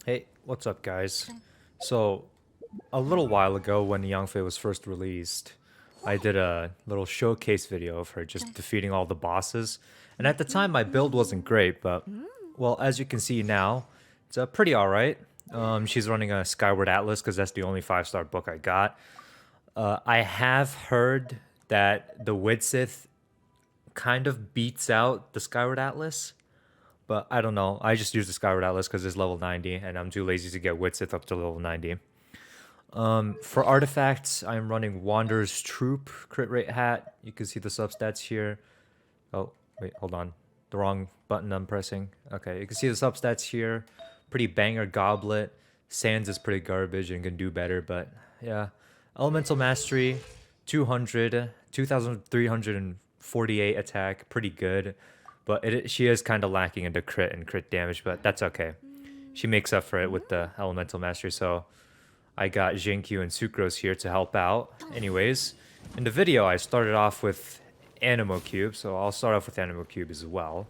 Hey, what's up, guys? So, a little while ago when Yanfei was first released, I did a little showcase video of her just defeating all the bosses. And at the time, my build wasn't great, but, well, as you can see now, it's pretty alright. She's running a Skyward Atlas because that's the only 5-star book I got. I have heard that the Widsith kind of beats out the Skyward Atlas. But I don't know. I just use the Skyward Atlas because it's level 90, and I'm too lazy to get Widsith up to level 90. For artifacts, I'm running Wanderer's Troupe crit rate hat. You can see the substats here. Oh, wait, hold on. The wrong button I'm pressing. Okay, you can see the substats here. Pretty banger goblet. Sands is pretty garbage and can do better, but yeah. Elemental Mastery, 200, 2,348 attack, pretty good. But she is kind of lacking in the crit and crit damage, but that's okay. She makes up for it with the Elemental Mastery, so I got Xingqiu and Sucrose here to help out. Anyways, in the video I started off with Anemo Cube, so I'll start off with Anemo Cube as well.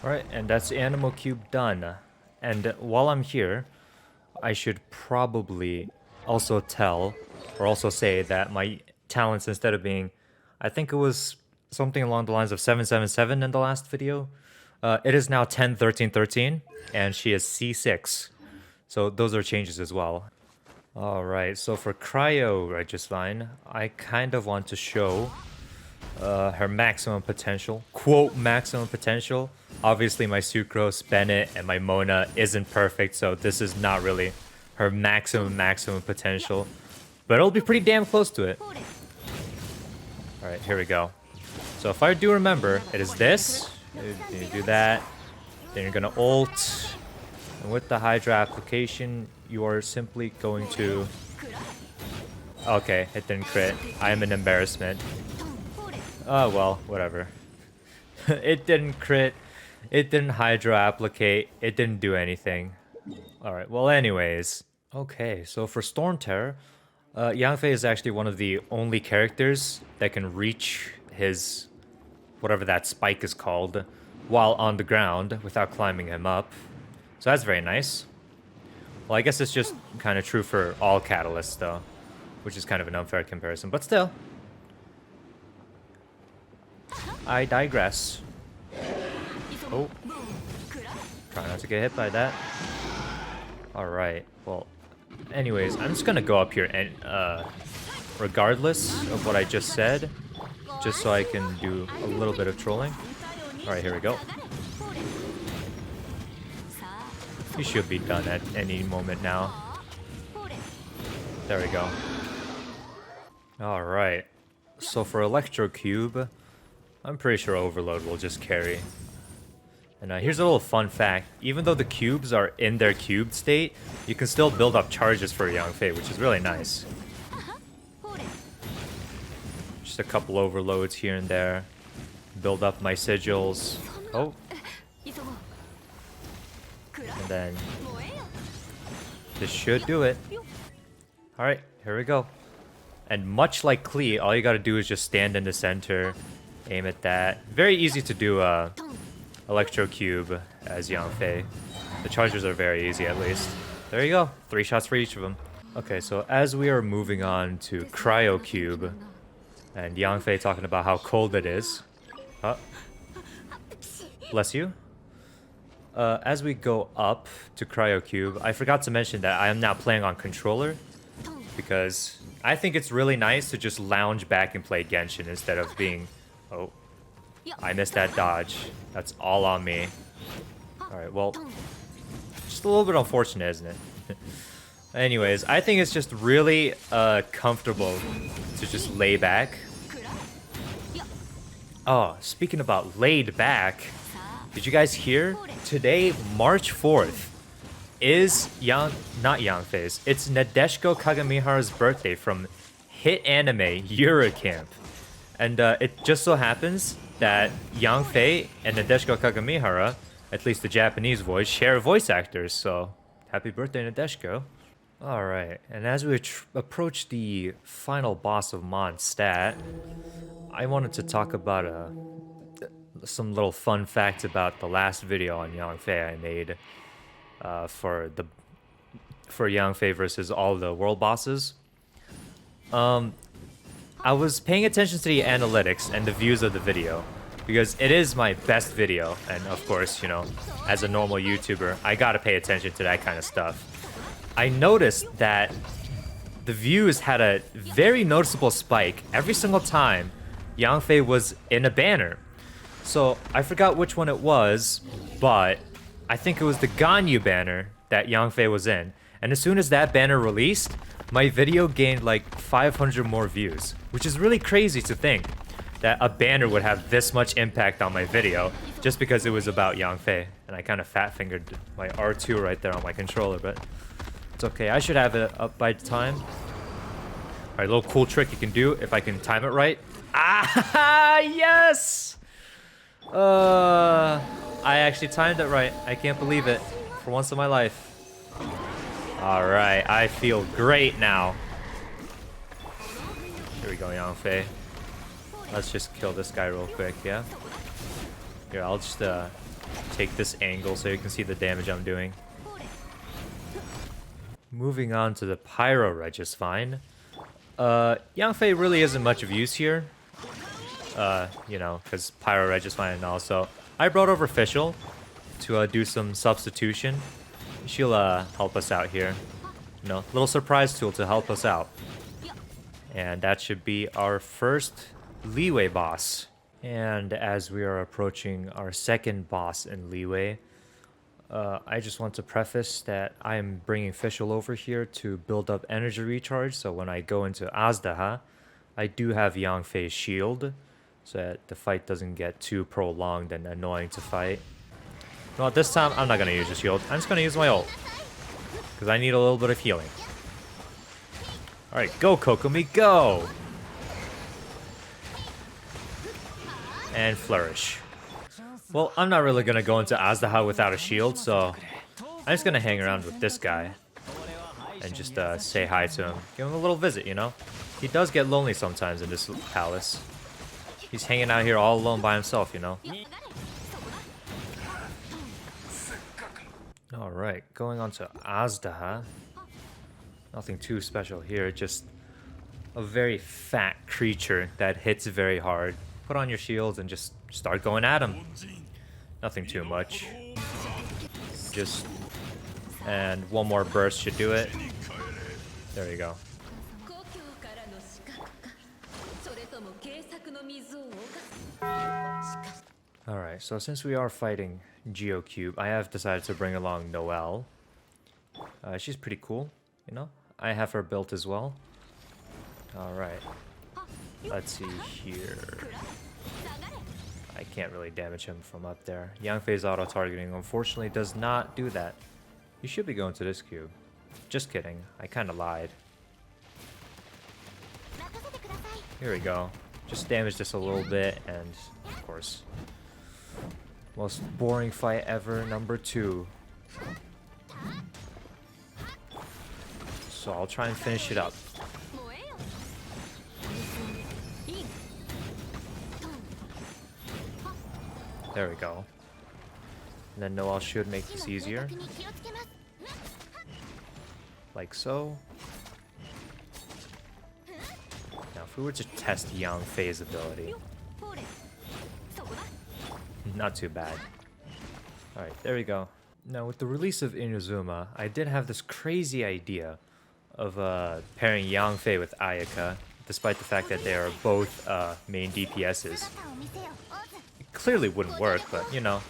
Alright, and that's Anemo Cube done. And while I'm here, I should probably also say that my talents, instead of being, I think it was something along the lines of 777 in the last video, it is now 10, 13, 13, and she is C6. So those are changes as well. Alright, so for Cryo Regisvine, I kind of want to show her maximum potential. Quote, maximum potential. Obviously, my Sucrose, Bennet, and my Mona isn't perfect, so this is not really her maximum potential. But it'll be pretty damn close to it. Alright, here we go. So if I do remember, it is this. You do that. Then you're gonna ult. And with the Hydra application, you are simply going to... Okay, it didn't crit. I am an embarrassment. Oh, well, whatever. It didn't crit. It didn't Hydro applicate. It didn't do anything. Alright, well anyways. Okay, so for Stormterror, Yanfei is actually one of the only characters that can reach his... whatever that spike is called, while on the ground without climbing him up. So that's very nice. Well, I guess it's just kind of true for all catalysts though, which is kind of an unfair comparison, but still. I digress. Oh. Try not to get hit by that. Alright, well, anyways, I'm just gonna go up here and, regardless of what I just said, just so I can do a little bit of trolling. Alright, here we go. He should be done at any moment now. There we go. Alright, so for Electro Cube, I'm pretty sure Overload will just carry. And here's a little fun fact. Even though the cubes are in their cubed state, you can still build up charges for Yanfei, which is really nice. Just a couple overloads here and there. Build up my sigils. Oh. And then this should do it. Alright, here we go. And much like Klee, all you gotta do is just stand in the center, aim at that. Very easy to do Electro Cube as Yanfei. The charges are very easy, at least. There you go. 3 shots for each of them. Okay, so as we are moving on to Cryo Cube, and Yanfei talking about how cold it is. Bless you. As we go up to Cryo Cube, I forgot to mention that I am now playing on controller, because I think it's really nice to just lounge back and play Genshin instead of being... Oh. I missed that dodge. That's all on me. Alright, well, just a little bit unfortunate, isn't it? Anyways, I think it's just really comfortable to just lay back. Oh, speaking about laid back, did you guys hear? Today, March 4th, is not Yanfei's. It's Nadeshiko Kagamihara's birthday from hit anime Eurocamp. And it just so happens that Yanfei and Nadeshiko Kagamihara, at least the Japanese voice, share voice actors, so happy birthday, Nadeshiko. Alright, and as we approach the final boss of Mondstadt, I wanted to talk about some little fun facts about the last video on Yanfei I made for Yanfei versus all the world bosses. I was paying attention to the analytics and the views of the video because it is my best video, and of course, you know, as a normal YouTuber, I gotta pay attention to that kind of stuff. I noticed that the views had a very noticeable spike every single time Yanfei was in a banner. So I forgot which one it was, but I think it was the Ganyu banner that Yanfei was in. And as soon as that banner released, my video gained like 500 more views, which is really crazy to think that a banner would have this much impact on my video just because it was about Yanfei. And I kind of fat-fingered my R2 right there on my controller, but it's okay. I should have it up by time. All right, a little cool trick you can do if I can time it right. Ah, yes! I actually timed it right. I can't believe it. For once in my life. All right, I feel great now. Here we go, Yanfei. Let's just kill this guy real quick, yeah? Here, I'll just take this angle so you can see the damage I'm doing. Moving on to the Pyro Regisvine. Yanfei really isn't much of use here. You know, because Pyro Regisvine and all. So I brought over Fischl to do some substitution. She'll help us out here. You know, little surprise tool to help us out. And that should be our first Leeway boss. And as we are approaching our second boss in Leeway, I just want to preface that I am bringing Fischl over here to build up energy recharge, so when I go into Azdaha, I do have Yanfei's shield, so that the fight doesn't get too prolonged and annoying to fight. Well, this time, I'm not going to use the shield. I'm just going to use my ult, because I need a little bit of healing. Alright, go Kokomi, go! And flourish. Well, I'm not really gonna go into Azdaha without a shield, so I'm just gonna hang around with this guy and just say hi to him. Give him a little visit, you know? He does get lonely sometimes in this palace. He's hanging out here all alone by himself, you know? Alright, going on to Azdaha. Nothing too special here, just a very fat creature that hits very hard. Put on your shields and just start going at him. Nothing too much. Just... and one more burst should do it. There you go. Alright, so since we are fighting Geo Cube, I have decided to bring along Noelle. She's pretty cool, you know? I have her built as well. Alright. Let's see here. I can't really damage him from up there. Yanfei's auto-targeting unfortunately does not do that. You should be going to this cube. Just kidding. I kind of lied. Here we go. Just damage this a little bit and, of course, most boring fight ever, number 2. So I'll try and finish it up. There we go. And then Noelle should make this easier. Like so. Now if we were to test Yanfei's ability. Not too bad. Alright, there we go. Now with the release of Inazuma, I did have this crazy idea of pairing Yanfei with Ayaka, despite the fact that they are both main DPSs. Clearly wouldn't work, but you know,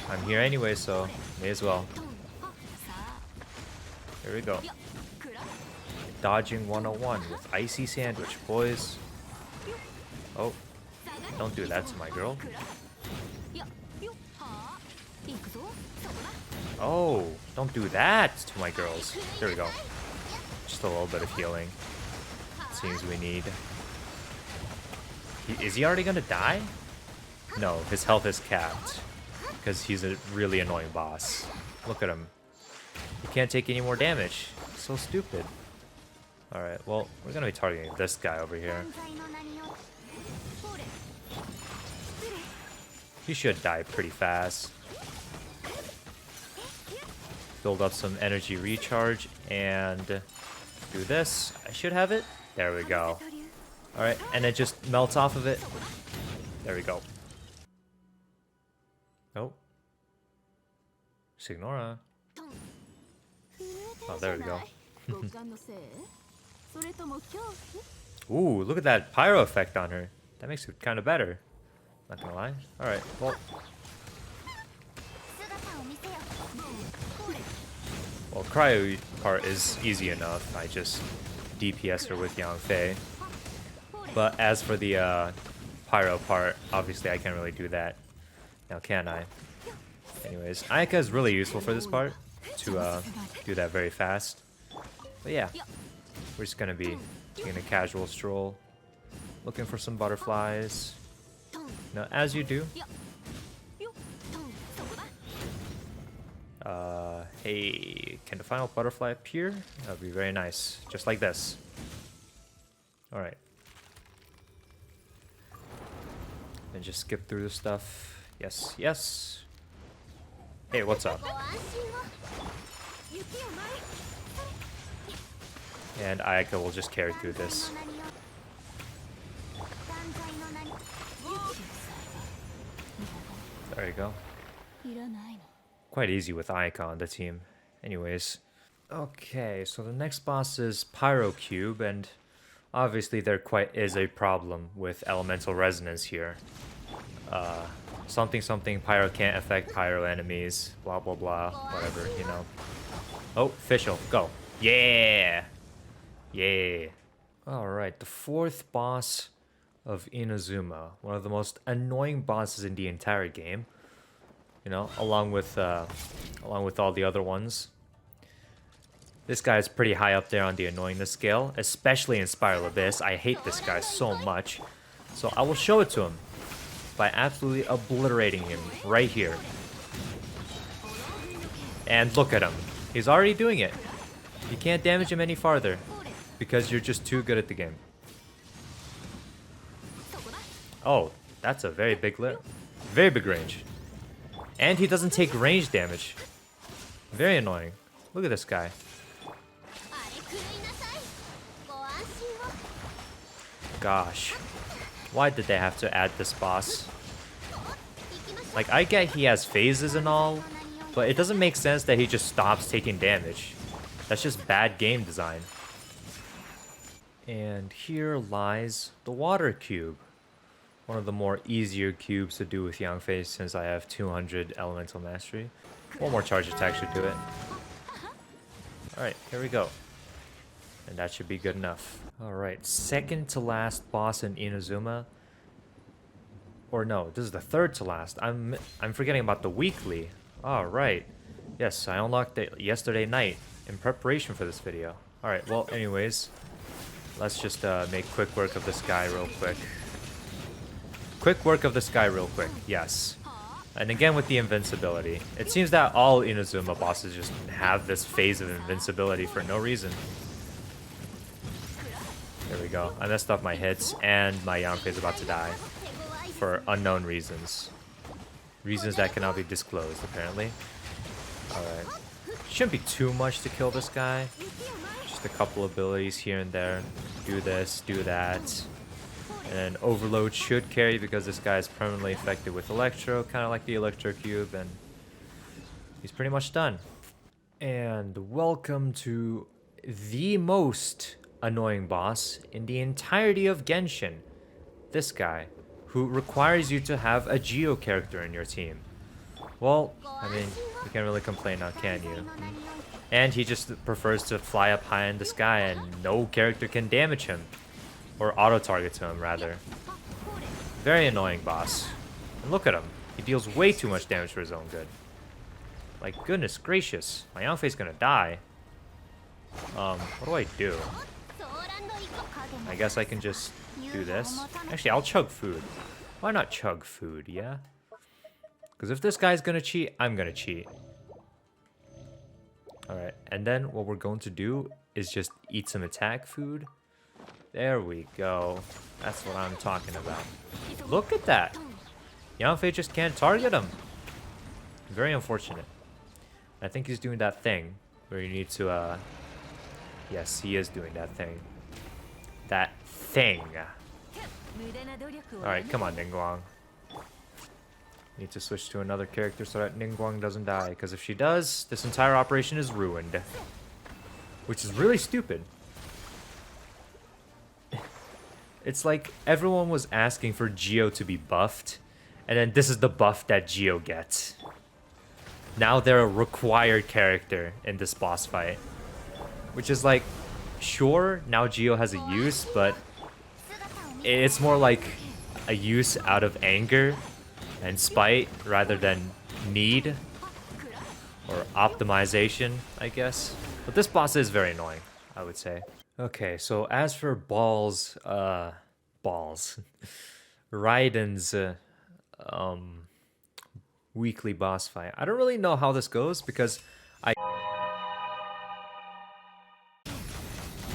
I'm here anyway, so may as well. Here we go. Dodging 101 with Icysandwich, boys. Oh, don't do that to my girl. Oh, don't do that to my girls. There we go. Just a little bit of healing. Seems we need. Is he already gonna die? No, his health is capped. Because he's a really annoying boss. Look at him. You can't take any more damage. So stupid. Alright, well, we're gonna be targeting this guy over here. He should die pretty fast. Build up some energy recharge and do this. I should have it. There we go. Alright, and it just melts off of it. There we go. Oh. Signora. Oh, there we go. Ooh, look at that pyro effect on her. That makes it kind of better. Not gonna lie. Alright, well. Well, Cryo part is easy enough. I just DPS her with Yanfei. But as for the Pyro part, obviously I can't really do that. Now can I? Anyways, Ayaka is really useful for this part to do that very fast. But yeah, we're just gonna be taking a casual stroll, looking for some butterflies. Now, as you do. Hey, can the final butterfly appear? That would be very nice. Just like this. Alright. And just skip through the stuff. Yes, yes. Hey, what's up? And Ayaka will just carry through this. There you go. Quite easy with Ayaka on the team. Anyways. Okay, so the next boss is Pyro Cube, and obviously there quite is a problem with elemental resonance here. Something pyro can't affect pyro enemies, blah blah blah, whatever, you know. Oh, Fischl, go. Yeah! Yeah. Alright, the fourth boss of Inazuma. One of the most annoying bosses in the entire game. You know, along with all the other ones. This guy is pretty high up there on the annoyingness scale, especially in Spiral Abyss. I hate this guy so much. So I will show it to him by absolutely obliterating him right here. And look at him. He's already doing it. You can't damage him any farther because you're just too good at the game. Oh, that's a very big range. And he doesn't take range damage. Very annoying. Look at this guy. Gosh. Why did they have to add this boss? Like, I get he has phases and all, but it doesn't make sense that he just stops taking damage. That's just bad game design. And here lies the Water Cube. One of the more easier cubes to do with Yanfei since I have 200 elemental mastery. One more charge attack should do it. Alright, here we go. And that should be good enough. Alright, second to last boss in Inazuma. Or no, this is the third to last. I'm forgetting about the weekly. Alright. Yes, I unlocked it yesterday night in preparation for this video. Alright, well, anyways. Let's just make quick work of this guy real quick. Yes. And again with the invincibility. It seems that all Inazuma bosses just have this phase of invincibility for no reason. There we go. I messed up my hits, and my Yanfei is about to die. For unknown reasons. Reasons that cannot be disclosed, apparently. Alright. Shouldn't be too much to kill this guy. Just a couple abilities here and there. Do this, do that. And Overload should carry because this guy is permanently affected with Electro, kind of like the Electro Cube, and he's pretty much done. And welcome to the most annoying boss in the entirety of Genshin. This guy, who requires you to have a Geo character in your team. Well, I mean, you can't really complain now, can you? And he just prefers to fly up high in the sky and no character can damage him. Or auto-target to him, rather. Very annoying boss. And look at him. He deals way too much damage for his own good. Like, goodness gracious. My Yanfei's gonna die. What do I do? I guess I can just do this. Actually, I'll chug food. Why not chug food, yeah? Because if this guy's gonna cheat, I'm gonna cheat. Alright, and then what we're going to do is just eat some attack food. There we go. That's what I'm talking about. Look at that! Yanfei just can't target him. Very unfortunate. I think he's doing that thing where you need to, yes, he is doing that thing. That thing. Alright, come on, Ningguang. Need to switch to another character so that Ningguang doesn't die, because if she does, this entire operation is ruined. Which is really stupid. It's like everyone was asking for Geo to be buffed, and then this is the buff that Geo gets. Now they're a required character in this boss fight. Which is like, sure, now Geo has a use, but it's more like a use out of anger and spite rather than need or optimization, I guess. But this boss is very annoying, I would say. Okay, so as for Raiden's weekly boss fight, I don't really know how this goes because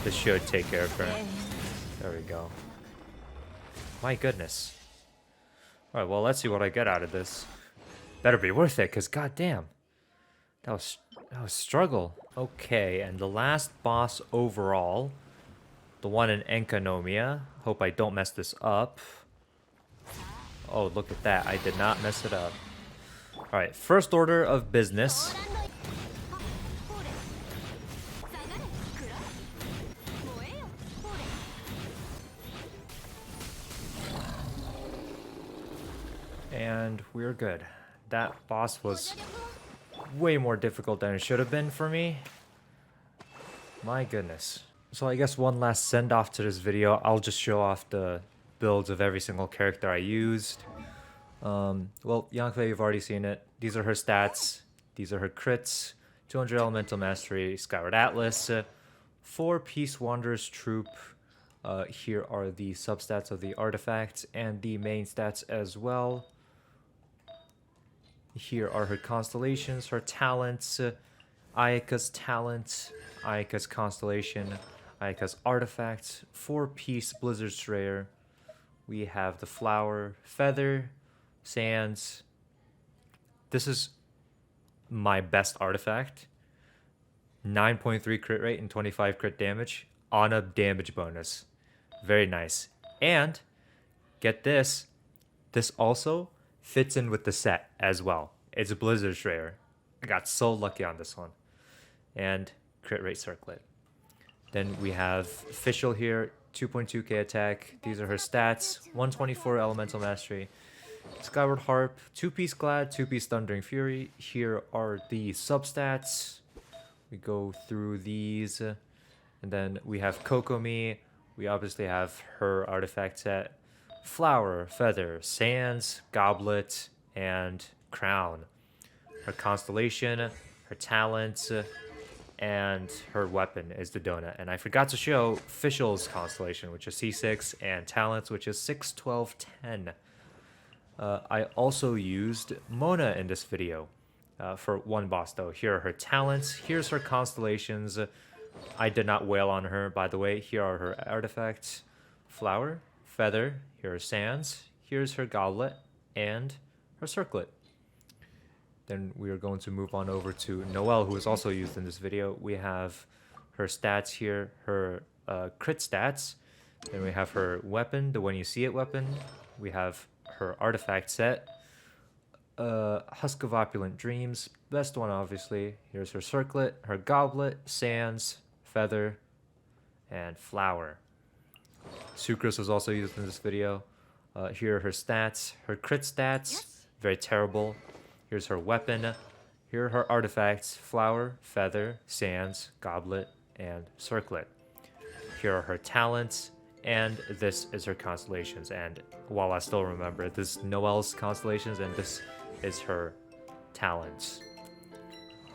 this should take care of her. There we go. My goodness. Alright, well, let's see what I get out of this. Better be worth it, because goddamn. That was struggle. Okay, and the last boss overall. The one in Enkanomiya. Hope I don't mess this up. Oh, look at that. I did not mess it up. Alright, first order of business. And we're good. That boss was way more difficult than it should have been for me. My goodness. So I guess one last send-off to this video. I'll just show off the builds of every single character I used. Well, Yanfei, you've already seen it. These are her stats. These are her crits. 200 Elemental Mastery, Skyward Atlas. 4 Peace Wanderers Troupe. Here are the substats of the artifacts and the main stats as well. Here are her constellations, her talents, Ayaka's talent, Ayaka's constellation, Ayaka's artifacts, 4-piece Blizzard Strayer. We have the flower, feather, sands. This is my best artifact. 9.3 crit rate and 25 crit damage on a damage bonus. Very nice. And get this, this also fits in with the set as well. It's a Blizzard Strayer. I got so lucky on this one. And crit rate circlet. Then we have Fischl here, 2.2k attack. These are her stats. 124 Elemental Mastery. Skyward Harp, 2-piece Glad, 2-piece Thundering Fury. Here are the substats. We go through these. And then we have Kokomi. We obviously have her artifact set. Flower, feather, sands, goblet, and crown. Her constellation, her talents, and her weapon is the donut. And I forgot to show Fischl's constellation, which is C6, and talents, which is 6, 12, 10. I also used Mona in this video for one boss, though. Here are her talents. Here's her constellations. I did not wail on her, by the way. Here are her artifacts. Flower, feather, here are sands. Here's her goblet and her circlet. Then we are going to move on over to Noelle, who is also used in this video. We have her stats here, her crit stats. Then we have her weapon, the When You See It weapon. We have her artifact set. Husk of Opulent Dreams, best one obviously. Here's her circlet, her goblet, sands, feather, and flower. Sucrose was also used in this video. Here are her stats, her crit stats, very terrible. Here's her weapon. Here are her artifacts, flower, feather, sands, goblet, and circlet. Here are her talents, and this is her constellations. And while I still remember, this is Noelle's constellations, and this is her talents.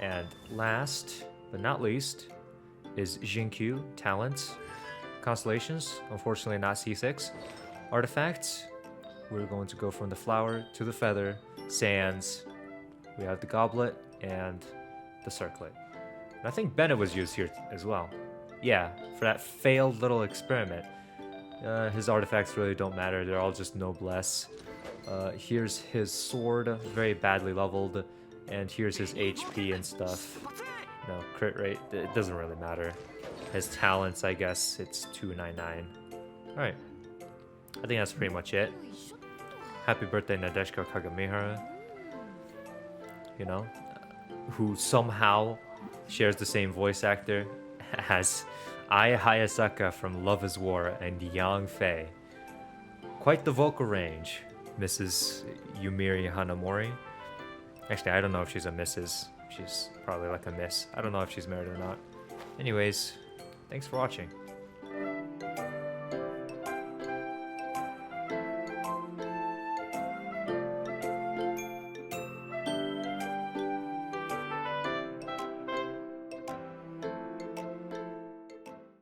And last but not least is Xingqiu talents. Constellations, unfortunately not C6. Artifacts, we're going to go from the flower to the feather, sands, we have the goblet, and the circlet. And I think Bennet was used here as well. Yeah, for that failed little experiment. His artifacts really don't matter. They're all just noblesse. Here's his sword, very badly leveled. And here's his HP and stuff. No, crit rate, it doesn't really matter. His talents, I guess, it's 299. Alright. I think that's pretty much it. Happy birthday, Nadeshiko Kagamihara. You know, who somehow shares the same voice actor as Ai Hayasaka from Love is War and Yanfei. Quite the vocal range, Mrs. Yumiri Hanamori. Actually, I don't know if she's a Mrs. She's probably like a Miss. I don't know if she's married or not. Anyways, thanks for watching.